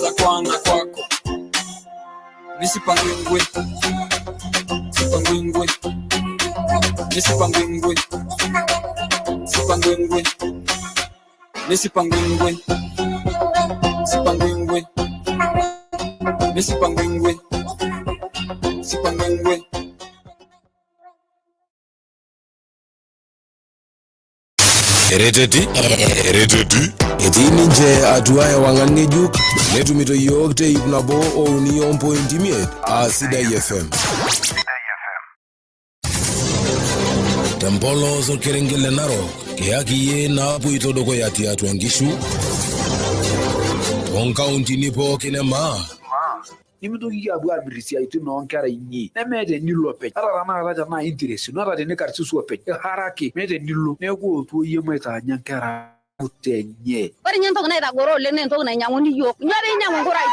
za kwana kwako. Nisipangwingwe, sipangwingwe, nisipangwingwe, sipangwingwe, nisipangwingwe, sipangwingwe, nisipangwingwe, sipangwingwe. Ereteti etini nje atuaya wangangejuk netumito yokte ipnabo o union point imiet Sida FM Tempolo so kerengele naro Kiyaki ye na puito doko yati atuangishu on county nipo kinema Nimetoki abu abirisi aitu no nkara inyi na mede nilo pe ara na raja na interest no ara de ne kartu so pe haraki mede nilo ne ko otu ye meta nyankara utenye bari nyanto na ida goro le ne to na nyangoni yo nyare nyango gora ya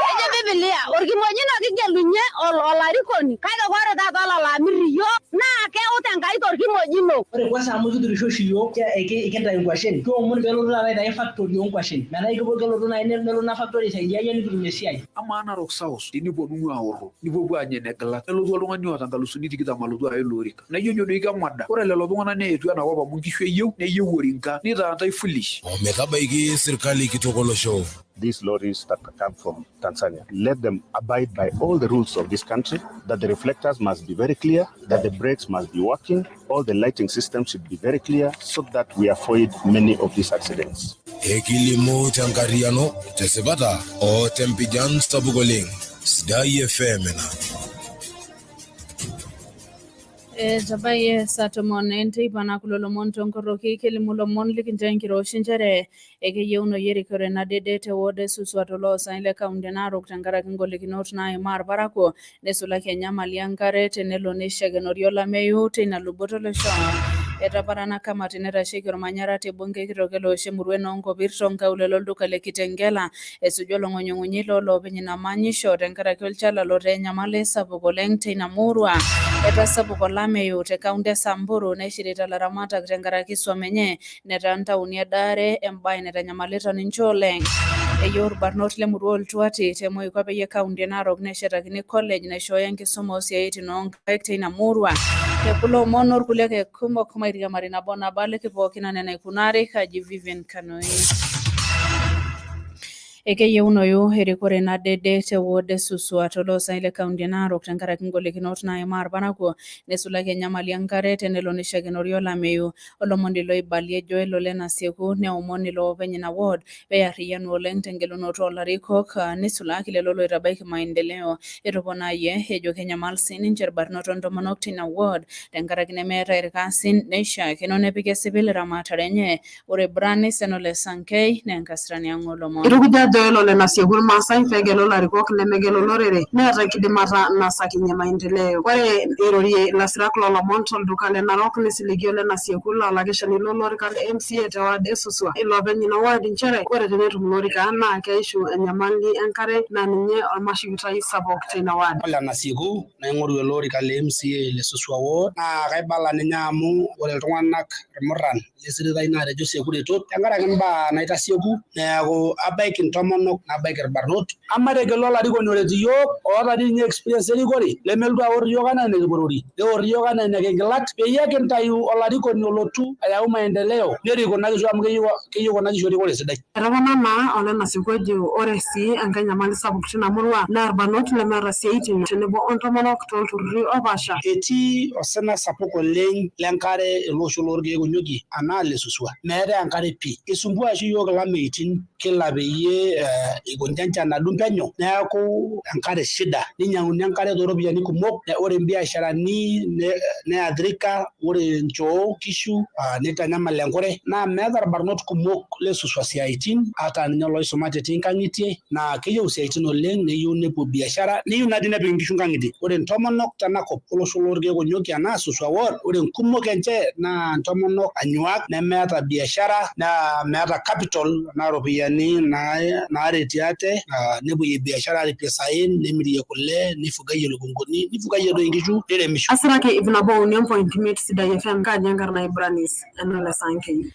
eje bibilia orgi monyina kigelunye olarikoni kaida gore da dola la miriyo na ke utangai torki mojino ore kwa samu tudurisho shiyo ikenda ingwashen ko mun belo la da factory ngwashen mana iko bogelo na ene melo na factory sai ya ni tumesia ama na rock sauce ni bo nungu aworo ni bo bwa nyene kala elo do ngani wata ngalusu ni tikita maludu ayo lorika na yonyo no iga mwada ore lelo bongana ne etu na waba mungishwe yew ne yeworinka ni da antai foolish o metaba igi serikali kitokolo show. These lorries that come from Tanzania, let them abide by all the rules of this country, that the reflectors must be very clear, that the brakes must be working, all the lighting systems should be very clear so that we avoid many of these accidents. Ekilimo Tankariano, Tesebata, o Tempijan Stabugoling, Sida FM na. Tabaye Saa Tomon ente Bana Oolomon Nkorroki Oolomon likinjankiro shinjere ege yeuno yeri korena dedete wode suswatolo saile kaundena roktangara kingolekinot na mar barako nesula Kenya maliangare tenelo neshagenoriola meyu tena lubotolo sha eta barana kama tenera shekiro manyara te bonge kirogelo shemurwe nongo birtonga ulelo dukale kitengela esujolo ngonyonyilo lo benyina manyisho tenkara kulchala lo renyamale sabugoleng tena murwa eta sabugola meyu te kaunde Samburu na shirita la ramata kitengara kiswamenye netanta unia dare embai netanyamaleta ninjoleng eyor barnot le murol tuati te moy ko be kaunde narok ne sheta kini college na shoya nkisomo sieti no ekte na murwa te kulo monor kuleke kuma iriga marina bona bale ke bokina nene kunari Kiyaki Vivian Kanoi eke yeuno yo herikore na dede te wode suswatolo saile kaunde narok tenkara kingolekinot na mar banako nesula Kenya maliangare tenelo nishagenoriola meyu Olomondi lo ibalie joelo lena seku ne omoni lo benyina ward be arian oleng tengelono tola rikok nesula kilelo lo irabaiki maendeleo erobona ye hejo Kenya malsin injerbarnoto ndomonok tina ward tenkara kinemeta irkasin nesha kinone pike civil ramatarenye ore brani senole sankei nenkasrani Oolomon Elo le nasigul masai fegelo la rikok le megelo lorere neta kidimata nasakinye maendeleo kore erori la siraklo Oolomon duka le narok le siligio le nasigul la kesha ni lorika MCA te wade suswa ilo benyina wadi nchere kore tenetum lorika na keishu enyamali enkare na ninye almashirika isabok tena wadi la nasigu na ngoru lorika le MCA le suswa ward na kaibala ninyamu ore ltunganak murran le sirida ina rejo sekureto tengara kimba na itasiegu neago abaikin tomonok na baker barnot amare gelola riko noreti yo ora dinye experience rigori le meldu awrio kana ne borori le orio kana ne gelat pe yake ntayu olariko nolotu aya maendeleo neriko na kisho amke kiyo na kisho rigori sidai rabana ma ole nasigweje ore si anganya mali sabuk tina murwa na barnot le mara seiti tenebo ontomonok tolturi obasha eti osena sapoko leng lenkare elosholorge gonyogi anale suswa mere ankare pi isumbua shi yo kala meeting kila beye igonjanja na dumpenyo neaku ankare shida ninyanguni ankare dorobia ni kumok ore biashara ni ne adrika ore ncho kishu netanyama lengore na medar barnot kumok le suswa siaitin ata nyolo isomate tinkangitie na keyo siaitin oleng ne yo nepo biashara ni una dina bingishu ngangiti ore ntomonok tanako olosholorge gonyoki ana suswa wor ore kumok enche na ntomonok anyuak ne meta biashara na meta capital na robiani na retiate nebu ye biashara ri pesain nemiri kule nifugaye lugongoni nifugaye do ingishu dere mishu asirake ibnabo union point meet Sida FM ka jangar na ibranis anala sanke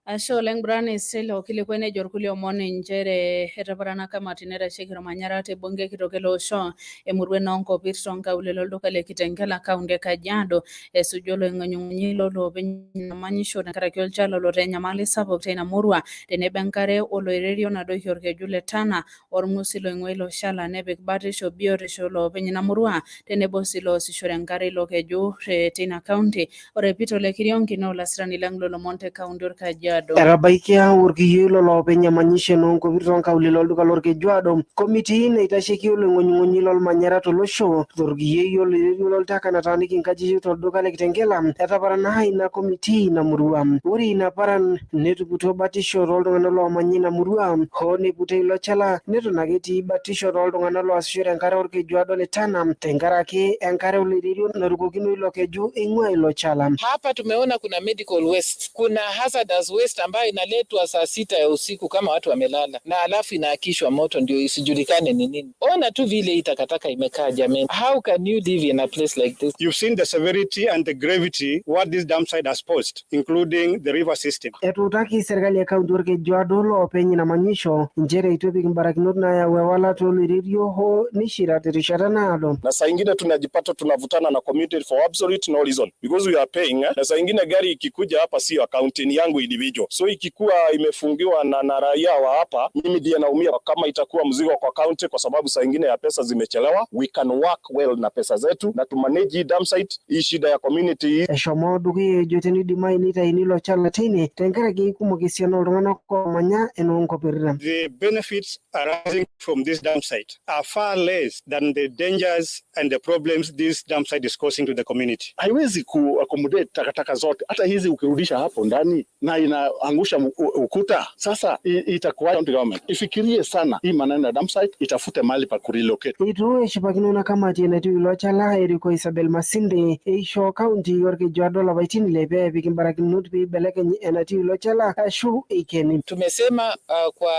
Asho leng brani selo kilikwene jorkulio moni njere etaparana kamati nera shekiro manyara te bonge kitokelo sho emurwe nonko pirson kaulelo lokale kitengela kaunde Kajiado esujolo nganyunyilo lo benyamanyisho na karakiol chalo lo renyamali sabok tena murwa tene bankare oloirerio na dohyorke jule tana ormusilo ngwelo shala nebek batisho biorisho lo benyana murwa tene bosilo sishorenkare lo keju tena county orepito le kirionki no lasrani langlo lo monte kaunde Kajiado. Erabaikia urkiyiolo loopeny emanyisho noonkopirr toonkaulele olduka lorkejuado komiti naitasheki oloing'unying'unyi lolmanyara tolosho torkiyioi oloirerio loltaka nataaniki nkajijik tolduka le Kitengela etaparana ina komiti ina murua. Ore ina paran netuputuo batisho tooltung'anak loomanya ina murua hoo neipute ilo chala neton ake etii batisho tooltung'anak loasishore enkare orkejuado le Tana tenkaraki enkare oloirerio narukokino ilo keju eing'ua ilo chala. Hapa tumeona kuna medical waste, kuna hazardous waste ambayo inaletwa saa 6 ya usiku kama watu wamelala, na alafu inaakishwa moto ndio isijulikane ni nini. Ona tu vile hii takataka imekaa jameni. How can you live in a place like this? You've seen the severity and the gravity what this dam site has posed, including the river system. Etuutaki serkali ya kaunti orkejuado loopeny ina manyisho njere itu epik mbarakinot naayau ewalata oloirerio hoo nishira terishata naado. Na saa ingine tunajipata tunavutana na community for absolute no reason because we are paying na saa ingine gari ikikuja hapa sio akaunti yangu individual, so ikikuwa imefungiwa na raia wa hapa, mimi ndiye naumia kama itakuwa mzigo kwa county, kwa sababu saa ingine ya pesa zimechelewa. We can work well na pesa zetu na to manage dam site hii shida ya community. Eshomo dukuya ejoteni dimai nitaini ilo chala tine tenkaraki kumok esiana oltung'anak oomanya enoonkopirta. The benefits arising from this dam site are far less than the dangers and the problems this dam site is causing to the community. Haiwezi kuaccommodate takataka zote, hata hizi ukirudisha hapo ndani na inaangusha ukuta. Sasa itakuwa county government ifikirie sana hii maneno ya dam site, itafute mahali pa kurelocate. Itu eshipakino na kamati enetiu ilo chala eriko Isabel Masinde eisho kaunti orkejuado lapaitin ile pee epik mbarakinot pee ibelekeny enetiu ilo chala ashu eikeni. Tumesema kwa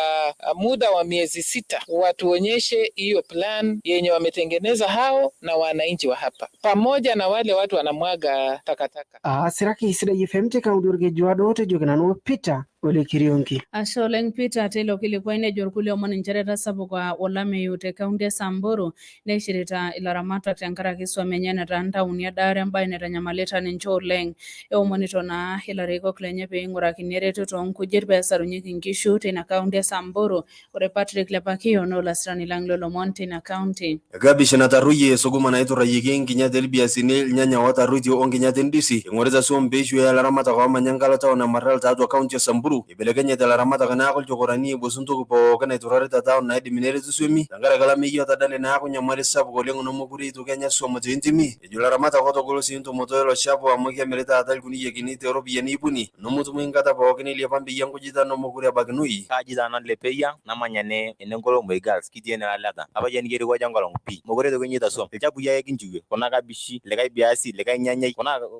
muda wa miezi 6 watuonyeshe hiyo plan yenye wametengeneza hao na wananchi wa hapa pamoja na wale watu wanamwaga takataka. Siraki Sidai FM te kaunti orkejuado tejokinano Peter Ole Kirionki. Asholeng Peter telo kilikwaine jorkulio moni nchereta sabuka olame yute kaunti ya Samburu neshirita ilaramata tenkaraki swamenyana randa unia dare ambaye netanyamaleta nincho oleng eomonito na hilariko klenye pe ing'urakini eretoto nkujit peesarunyeki nkishu tina kaunti ya Samburu. Ore Patrick Lepakio no lasrani langlo Oolomon tina kaunti. Gabish nataruye suguma na itura yigin kinyate libiasini nyanya wataruti onginyate ndisi ing'oreza sombeshu ya ilaramata kwa manyangala taona maral taatwa kaunti ya Samburu ibelekenye talaramata kana akol chokorani bosunto ko kana iturareta taon na ediminere susumi tangara kala miyo tadale na akunya mwari sabu kolengo no mukuri to Kenya somo tintimi ejularamata ko to golo sinto motoelo shapo amokia mereta atal kuni yekini terobi yani ibuni no mutu mwingata pa okini ile pambi yangu jita no mukuri abagnui kaji na lepeya na manyane enengolo mwegal skitiene alata abajen geri kwa jangolo pi mogore to kenyita som chapu ya kinjuwe kona kabishi lekai biasi lekai nyanya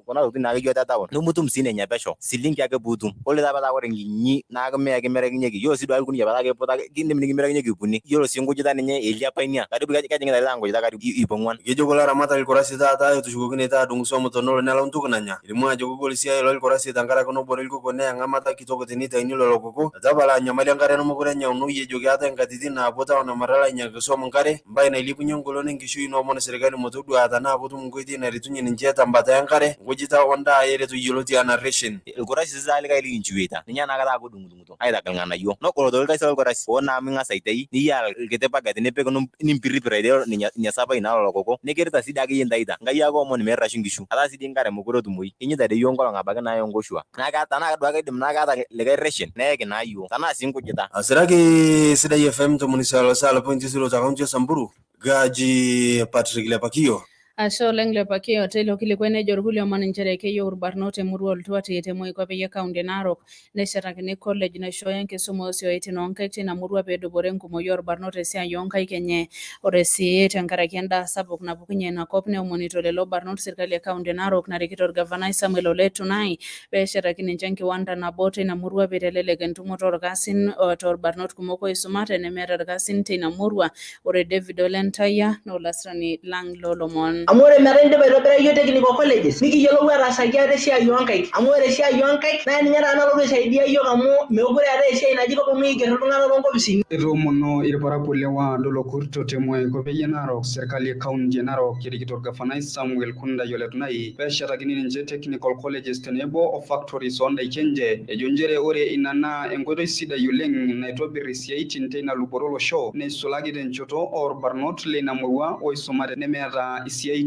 kona utina ke jota taon no mutu msine nya pesho silingi yake butum ole da bata gore nyi na game mere nyeki yo sidu alkuni ya bata ke pota kinde mini mere nyeki puni yo singo jita nenye elia painia karibu kaje ngada lango jita karibu ipongwan gejo la ramata el korasi ta tushukune ta dungu somo tonolo na lontu kunanya ilimwa jogo golisia el korasi tangara kono borel ko kone ngamata kitoko tinita inilo lokoko tabala nyamali ngare no mugure nya unu ye jogi ata ngatiti na bota na marala nya somo ngare mbai na ilipu nyongolo ningishu ino mona serikali motudu ata na botu mungwiti na ritunye njeta mbata ngare ngojita onda yere tu yoloti ana ration el korasi zalika ili injueta nya na kata ko dungu to aida kalngana yo no ko dol kaisa korasi ona minga saitai ni ya ketepa gati pe kono nimpiripira de nya saba ina lokoko ne kerita sida ke yendaida ngaya ko mon merra shingishu ala sidi ngare muguro tumui inyida de yongolo ngabaga na yongoshwa na kata na kadwa ke dim na kata le ration ne ke na yo tana sinko jita asiraki Sidai FM to munisalo sala point 0 ta kaunti ya Samburu gaji Patrick Lepakio. Asholeng Lepakio telo kilikwene jorkulio moni nchereke yo urbarnote murwol tuati ete moi kwa peya kaunti Narok nesharakini college na shoyan kisumo sio eti nonkaiti na murwa pedo borengu mo yor barnote sia yonkai kenye oresi tenkaraki enda sabuk na bukinye na kopne umonito lelo barnote serikali ya kaunti Narok na rikitor governor Samuel Ole Tunai besharakini njenki wanda na bote na murwa pedelele gentumo torgasin tor barnote kumoko isumate ne mera gasin tina murwa ore David Olentaya no lasrani lang Oolomon. amore merende ba itobira yo technical colleges nikiyiolou atasaki ate esiai onkaik amore esiai onkaik na ninye nalotu aisaidia yo amu mekure ate esiai naji koponu aiger iltung'anak toonkopisini. Etomono irparakuo lewa Dolokurto temoi kopeyie Narok serkali kaunti Narok kirikito orgavanai Samuel Kundai oletunai peshetakini ninche technical colleges tenebo o factories ondaiki enye ejo njere ore ina naa enkoitoi sidai oleng naitobir isiaitin teina luboto olosho neisulaki tenchoto orbarnot leina murua oisumate nemeeta isiaitin.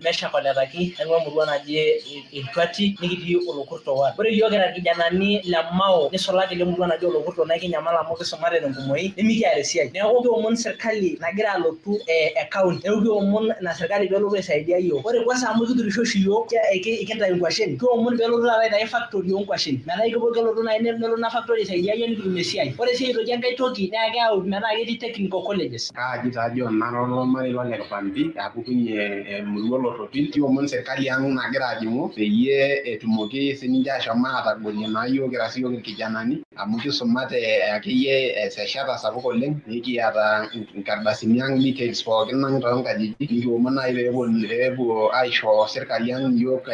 Meshakoletaki aing'ua murua naji Irtwati nikitii Olokurto ward. Ore yiok kira irkijanani le Mao nisulaki le murua naji Olokurto naa kinyamal amu kisumate tenkumoi nemikiata esiai. Neeku kiomon serkali nagira alotu account. Neeku kiomon ina serkali peelotu aisaidia yiok. Ore kwanza amu kiturisho oshi yiok ikintayu nkwashen. Kiomon peelotu aitayu factory onkwashen. Metaa kelotu nai nelotu ina factory aisaidia yiok nikitum esiai. Ore sii aitoki enkae toki naa keyau metaa ketii technical colleges. Kaaji taa John Narolo marei lolekipambi apukunye emurua olorropil kiomon serkali ang nagira ajing'u peyie etumoki sininche ashom atagolie naa yiok kira siyiok irkijanani amu kisumate akeyie eseshata sapuk oleng nikiata nkardasini ang details pookin ang toonkajijik nikiomon nai peepuo aisho serkali ang yiok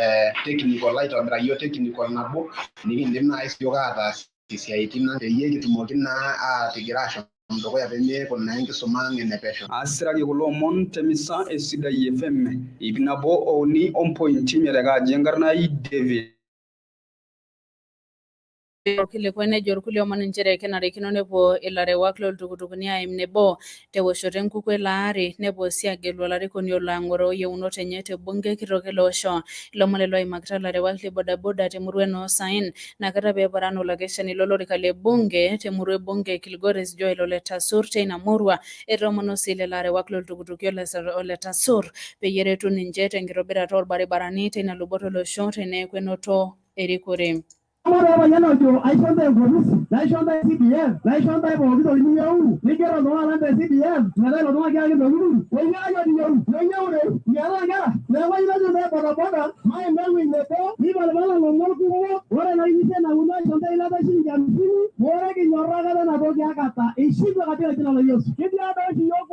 technical aitobira yiok technical nabo nikindim nai siyiok ataas isiaitin ang peyie kitumoki naa atigira ashom dukuya pemeeku naa enkisuma ang enepesho. Asiraki kulo omon temisa esidai FM ip nabo ouni ompointi metekaji enkarna David Kilikuwa ejo irkulie omon nchere kenarikino nepuo ilarewak loltukutukuni aim nebo tewoshoto enkukuo elaare nepuo sii agelu olarikoni olo ang'oroo yieunot enye tebunge kitok ele osho. Ilomon lelo oimakita ilarewak le bodaboda temurua enoosaen nakata peeparan olakeshani lolorika le bunge temurua ebunge Kilgores Joel Ole Tasur teina murua etoomono sii lelo arewak loltukutuki Ole Tasur peyie eretu ninche tenkitobirata orbaribarani teina luboto olosho teneeku enoto erikore. Ore banyanojo aishonda enkorisi naishonda CDF naishonda pooki toki niyieu nigero iltung'anak te CDF metaa ilo tung'ani kiaki ntokitin oinyaaki niyieu metaa nkera neeku ayieu najo bodaboda maimbewu nebo nipalipala ng'ong'ol kumok ore naimishe nauni aishonda ilata shilingi 50 ore kinyorra kata natoki akata ishindwe katika jina la Yesu kitii ada oshi yiok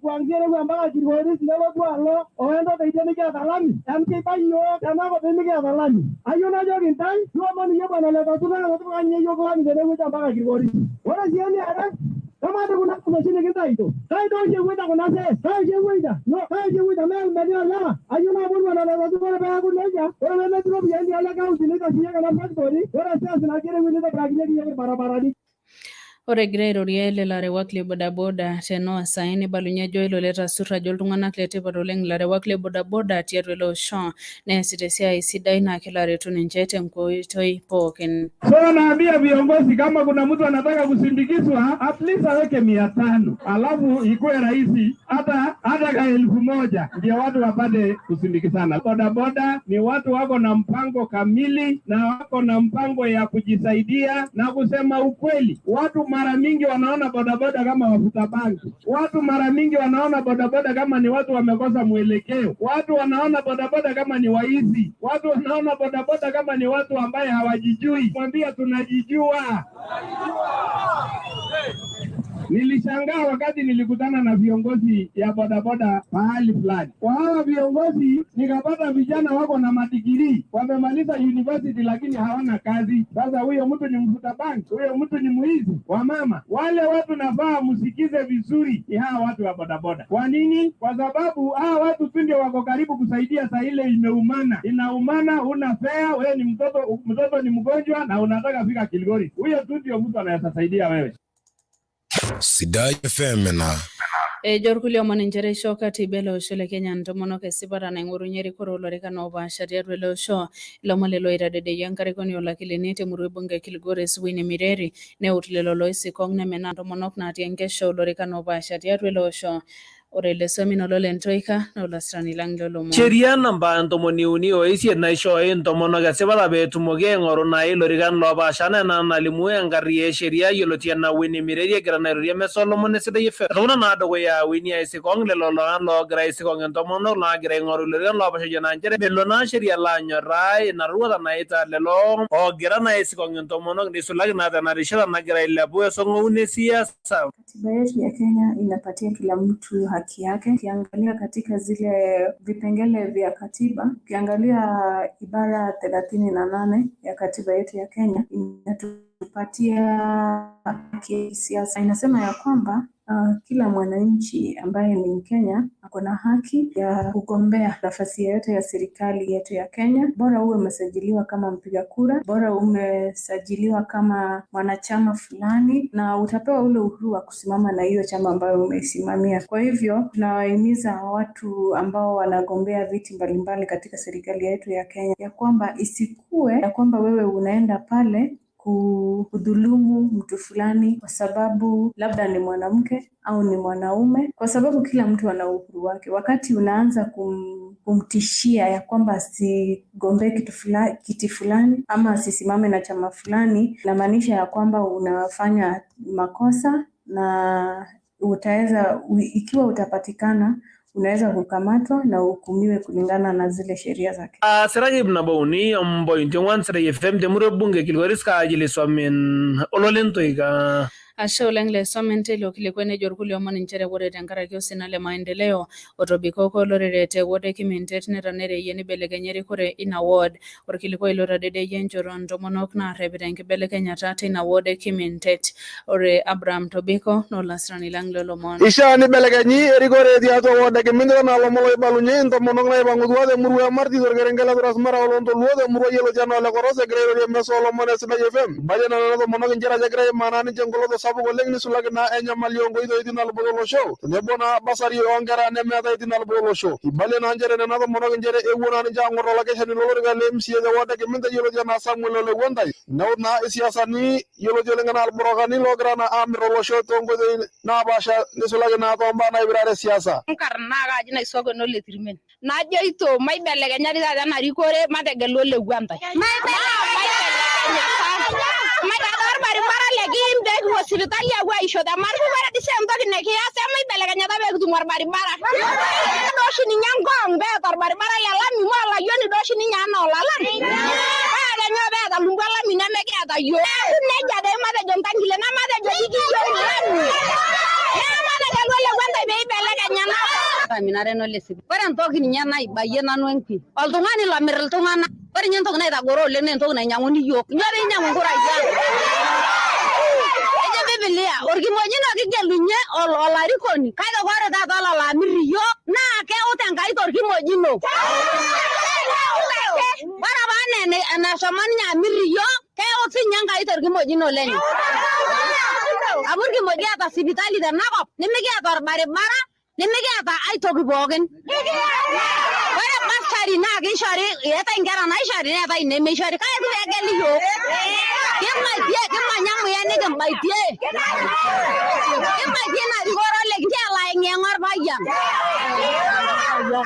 kuanzia nepuo mpaka Kilgoris nelotu alo oendo teidie nikiata lami emkiba yiok tenakop nemikiata lami ayieu najoki ntai Tomon yiok bwana le Tasur na kanye yiok lami tenewueji mpaka Kilgoris. Ore sii eniare kama kuna kumashini kitaito kaito shewuita kuna se shewuita no shewuita media la ayuna bwana le Tasur peeku neja ore metro biendi ala kaunti nikasiye kana factory ore sasa na kile wili brakiye yiok barabarani. Ore egira airorie lelo arewak le bodaboda tenoosaen neibalunye Joel Ole Tasur ajo iltung'anak letipat oleng ilarewak le bodaboda tiatua ele osho neesita esiai sidai naa kelo aretu ninche tenkoitoi pookin. So naambia viongozi kama kuna mtu anataka kusindikizwa at least aweke 500 alafu ikuwe rahisi hata ka 1000 ndio watu wapate kusindikizana. Bodaboda ni watu wako na mpango kamili na wako na mpango ya kujisaidia na kusema ukweli. Watu mara mingi wanaona bodaboda kama wafuta banki. Watu mara mingi wanaona bodaboda kama ni watu wamekosa mwelekeo. Watu wanaona bodaboda kama ni waizi. Watu wanaona bodaboda kama ni watu ambaye hawajijui. Mwambia tunajijua. Nilishangaa wakati nilikutana na viongozi ya bodaboda mahali fulani. Kwa hawa viongozi nikapata vijana wako na madigiri, wamemaliza university lakini hawana kazi. Sasa huyo mtu ni mfuta banki, huyo mtu ni mwizi. Wamama, wale watu nafaa msikize vizuri ni hawa watu wa bodaboda. Kwa nini? Kwa sababu hawa watu tu ndio wako karibu kusaidia saa ile imeumana. Inaumana, una fare, wewe ni mtoto ni mgonjwa na unataka fika Kilgoris. Huyo tu ndio mtu anaweza saidia wewe. Sidai FM na Jorkulie omon nchere isho katiba ele osho le Kenya ntomonok esipata naing'orunye erikore olorikan oopaasha tiatua ele osho. Ilomon lelo oitadedeyie enkarikoni olakilini temurua ebunge Kilgores Winnie Mireri neut lelo loisikong nemenaa ntomonok natii enkesha olorikan oopaasha tiatua ele osho. Ore lesomi ololen toika na olasirani lang lolomon. Sheria namba 38 naishooyo intomonok esipata peetumoki aing'oru nai ilorikan loopaasha enaa nalimu enkarri esheria yioloti enaa Winnie Mireri egira airorie emesa olomon esidai efe. Etung'una naa dukuya Winnie aisikong lelo lomon loogira aisikong intomonok naagira aing'oru ilorikan loopaasha naa nchere melo naa sheria laanyorraa ina roruata naita lelo oogira naa aisikong intomonok nisulaki naa tena rishata nagira ailepu esong'oune siasa. Katiba yetu ya Kenya inapatia kila mtu haki yake. Ukiangalia katika zile vipengele vya katiba, ukiangalia ibara 38 ya katiba yetu ya Kenya inatupatia haki ya kisiasa. Inasema ya kwamba kila mwananchi ambaye ni Mkenya ako na haki ya kugombea nafasi yoyote ya serikali yetu ya Kenya, bora uwe umesajiliwa kama mpiga kura, bora umesajiliwa kama mwanachama fulani, na utapewa ule uhuru wa kusimama na hiyo chama ambayo umeisimamia. Kwa hivyo tunawahimiza watu ambao wanagombea viti mbalimbali katika serikali yetu ya Kenya ya kwamba isikue ya kwamba wewe unaenda pale kudhulumu mtu fulani kwa sababu labda ni mwanamke au ni mwanaume, kwa sababu kila mtu ana uhuru wake. Wakati unaanza kumtishia ya kwamba asigombee kiti fulani ama asisimame na chama fulani, inamaanisha ya kwamba unafanya makosa, na ikiwa utapatikana unaweza kukamatwa na uhukumiwe kulingana na zile sheria zake. Seragi mnabauni point 1 Sera FM demuro bunge kilgoriska ajili swamin ololento iga Ashe oleng le somente lo kilikwene jorkuli omon inchere wore tenkaraki osina le maendeleo otobikoko lorerete wode kimintet netanere yeni belekenyeri kore ina ward orkilikoi lotadede yenjoron tomonok narepita enkibelekenyata tina wode kimintet ore Abraham Tobiko nolasrani lang lolomon ishani belekenyi erikore tiatua wode kimintet nalomolo ibalunye ntomonok naipang'utua temurua marti torkerengele turasmara olontoluo temurua yiolo tiana ole korose egira airorie meso olomon esina FM baje nana tomonok inchere ajo egira aimaa ninche engoloto sapuk oleng nisulaki naa enyamali onkoitoi tinalbo olosho tenebo naa basari oonkera nemeetai tinalbo olosho. Ibalie naa nchere nena tomonok nchere ewuo naa ninche aang'or olakeshani lolorika le MCA wode kimintet yioloti enaa Samuel Ole Wantai neut naa isiasani yioloti oleng enaa irburokani loogira naa aamirr olosho toonkoitoi napaasha nisulaki naa toombaa naipirare siasa. Nkarnaka aji naiswaken Ole Tirmen najoito maibelekenyari taata ena rikore mategelu Ole Wantai barabara lekiimpek hospitali apuo aisho temarku ore dise entoki nekias emaibelekenyata peekitum orbaribara dooshi ninye Ngong peeta orbaribara le lami mo olayioni dooshi ninye anaa olalami paa kenyoo peeta lumbu olami nemekiata yiok nejia dee matejo ntangile nematejo dikiyieu lami nemategelu Ole Wantai peibelekenyana minare nole sipi. Ore entoki ninye naibayie nanu enkwi oltung'ani lomirr iltung'anak ore ninye entoki naitagoro oleng naa entoki nainyang'uni yiok nyoo piinyang'u nkurai ejo Biblia orkimojino kigelunye olarikoni kake ore taata ololo amirr iyiok naa keut Enkai torkimojino. Ore apa enaa enashomo ninye amirr iyiok keut sinye Enkai torkimojino lenye amu kiata sipitali tenakop nimikiata orbaribara nimikiata aitoki pookin. Ore basari naa kishori eetai inkera naishori neetai inemeishori kake itu peegeli yiok kimanya muya nikimbaitie ina rikore kiala aing'eng'o orpayian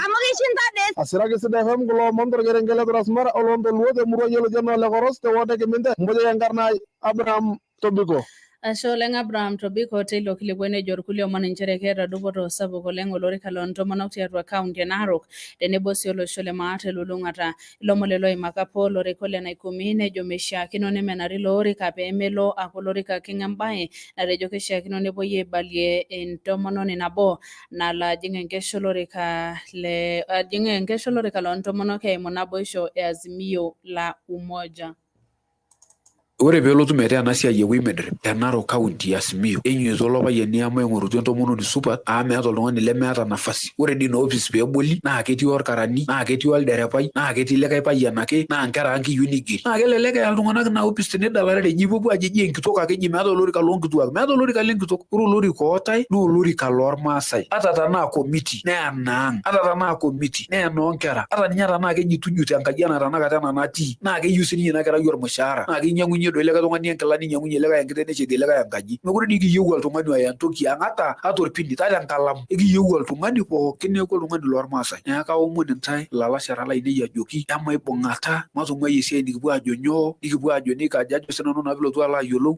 amu kishinda dee. Asiraki sidai FM kulo omon torkerengele turasmara olontoluo temurua yioloti enaa Ole Koros te wode kimintet mbojoi enkarna Abraham Tobiko. Ashe oleng Abraham Tobiko teilo kilikwene jorkuli omon inchere keeta dupoto sapuk oleng olorika loontomonok tiatua kaunti e Narok tenebo sii olosho le maa telulung'ata. Ilomon lelo oimaka olorika le Naikumi nejo meishiakino nemenari ilo orika peemelo aaku olorika king'embae natejo keishiakino nepuoi aibalie entomononi nabo nalo ajing' enkesho olorika loontomonok eimu naboisho e Azimio la Umoja. Ore peelotu metaa ena siai e women rep te Narok County ya Azimio enyuito olopayiani amu aing'orutua entomononi supat amu meeta oltung'ani lemeeta nafasi. Ore dii ina office peeboli naa ketii orkarani naa ketii olderepai naa ketii likae payian ake naa nkera ang kiyieu nigeri. Naa kelelek eya iltung'anak ina office tenidalare eji ipuopuo ajo eji enkitok ake eji meeta olorika loonkituak meeta olorika lenkitok. Ore olorika ootae naa olorika lormaasai ata tanaa committee naa enaang ata tanaa committee naa enoonkera ata ninye tanaa keji tuju tenkaji ena tanakata ena natii naa keyieu sininye ina kerai ormushaara naa kinyang'unye doi likae tung'ani enkila ninyang'unye likae enkiteng neshetie likae enkaji. Mekure dii kiyieu oltung'ani oya entoki ang ata orpindi ata enkalamu ekiyieu oltung'ani pookin neeku oltung'ani lormaasai. Neeku kaomon intae ilalashera lainei ajoki emaibung'ata matung'uai esiai nikipuo ajo nyoo nikipuo ajo nikaja ajo sinanu naa pilotu alo ayiolou.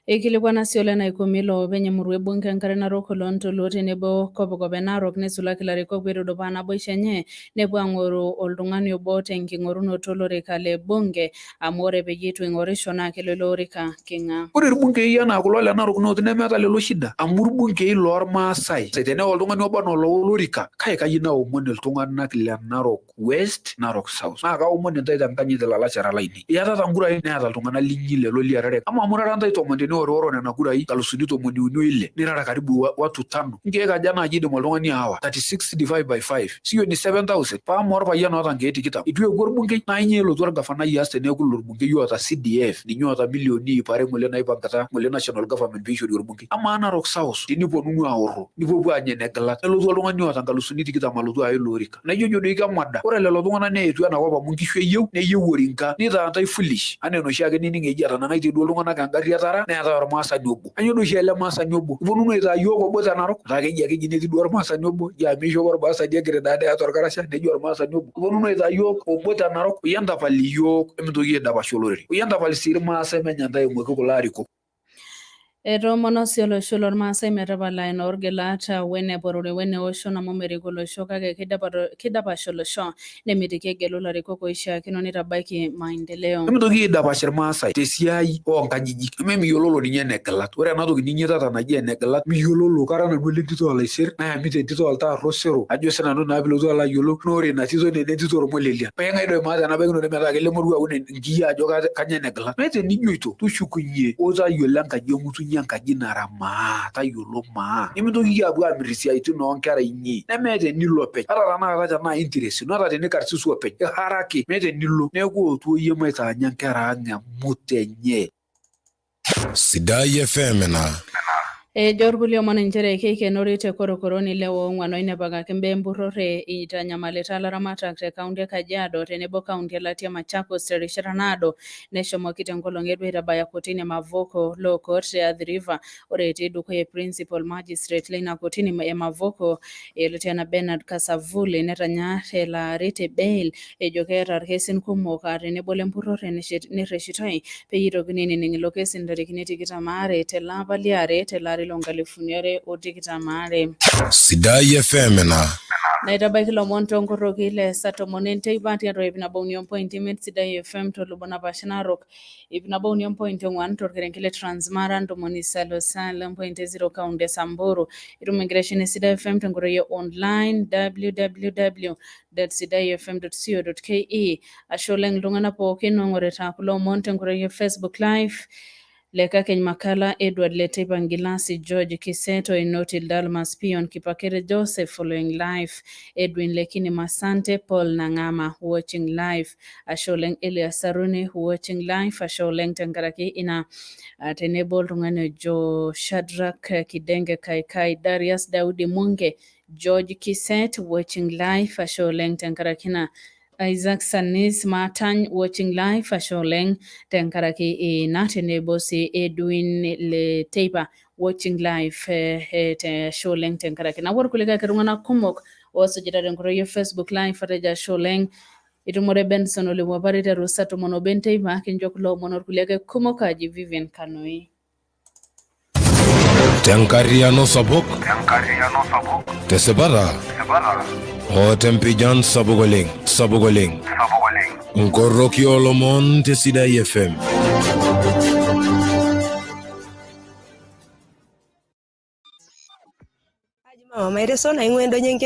Ikilikwana siole na ikumilo venye murwe bunge nkare Narok olontoluo tenebo kopokope Narok nesulaki ilarikok peitudupaa naboisho enye nepuo ang'oru oltung'ani obo tenking'orunoto olorika le bunge amu ore peyie eitu ing'orisho naa kelo ilo orika king'a. Ore irbungei enaa kulo le Narok North nemeeta lelo shida amu irbungei loormaasai tenewa oltung'ani obo enaa olorika kayieu naomon iltung'anak le Narok West, Narok South naa kaomon intae tenkanyit ilalashera lainei iyatata nkurai neeta iltung'anak linyi lelo liarare ama amu irara ntae tomon teneorioro nena kurai 316,000 nirara karibu watu 5 nkeek aja naaji idim oltung'ani aawa 36 divided by 5 sio ni 7,000 paama orpayian oota nkeek 20 itu epuo orbungei naa inye elotu orgavanai aas teneeku ilo orbungei oota CDF ninye oota milioni ip are ng'ole naipangata ng'ole national government peishori orbungei amaa Narok South teniponunu aorro nipuopuo anya enegilat nelotu oltung'ani oota 20,000 alotu aya ilo orika naijo nyo doi kemada ore lelo tung'anak neetuo enakop amu nkishu neyieu orinka nitaa ntae foolish anaa enoshi ake nining eji atanang'aitie duo iltung'anak engarri etara neetai ormaasani obo kanyoo doi oshi ele maasani obo iponunu aitaa yiok obo te Narok taa keji ake eji netii duo ormaasani obo jaa meishopo ormaasani egiridade eeta orkarasha neji ormaasani obo iponunu aitaa yiok obo te Narok peyie entapali yiok emitoki aidapash olorere peyie entapali sii irmaasai menya ntae emoki kulo arikok. Etoomono sii olosho lormaasai metapala ina orgilat weneporore weneosho amu merik olosho kake kidapash olosho nemitiki egelu ilarikok oishiakino nitabaiki maendeleo. Emitoki aidapash irmaasai tesiai oonkajijik miyiololo ninye enegilat ore ena toki ninyitata naji enegilat miyiololo kara nanu ele tito olaisir nayamita entito oltaar osero ajo sinanu naa pilotu alo ayiolou naa ore ina tito naa entito ormolelia paing'ae doi maata enabaikinoto metaa kelemoru aun nkiyia ajo kanya enegilat meeta enijoito tushukunye otayiolo enkaji emutunye enkaji naramaa tayiolo maa nimitoki apuo amirr isiaitin oonkera inyi nemeeta enilo openy ata tanakata tenaa interest ino ata tenikarsisu openy iharaki meeta enilo neeku ootu iyie maitaanya nkera ang' emut enye. Sidai FM na Ejo irkulie omon nchere keikenori te korokoroni le ong'uan oinepakaki imbaa empurrore eitanyamalita ilaramatak te kaunti e Kajiado tenebo kaunti e Latia Machakos terishata naado neshomoki tenkolong edu aitabaya kotini e Mavoko Law Court te Athi River ore etii dukuya principal magistrate leina kotini e Mavoko Lieutenant Bernard Kasavuli netanya elaari te bail ejo keeta irkesin kumok tenebo lempurrore nerreshitai peyie eitokini ainining ilo kesi ntarikini 22 telapa liare telaari lonkalifuni 2022. Sidai FM na Naitabaiki lomon tonkoroki le Saa Tomon enteipa tiatua ip nabo union point imiet Sidai FM tolubona Pash Narok ip nabo union point 1 torkerenket le Transmara ntomoni isiet osale 0.0 kaunti e Samburu itum enkitesheni e Sidai FM tenkoitoi e online www.sidaifm.co.ke ashe oleng iltung'anak pookin oing'orita kulo omon tenkoitoi e Facebook live Lekakeny Makala, Edward Leteipa Ngilasi, George Kiseto, Inotil Dalmas, Pion Kipakere, Joseph following live, Edwin Lekini Masante, Paul Nangama watching live, Asholeng Elias Saruni watching live, Asholeng Tenkaraki ina tenebo tung'ani Jo Shadrack Kidenge Kaikai, Darius Daudi Munge, George Kiset watching live, Asholeng Tenkarakina Isaac Sanis Matany watching live Asholeng tenkaraki na tenebo si Edwin Leteipa watching live te Asholeng tenkaraki na kulika kirungana kumok wasujita tenkoitoi e Facebook live ateja Asholeng itumore Benson Olewapari te Saa Tomon Benteipa kinjo kulo omon orkuliake kumok aji Vivian Kanoi Tenkariano sabuk Tesebara O tempijan sabugoleng Nkorroki Oolomon te Sidai FM Mama, my son, I went on your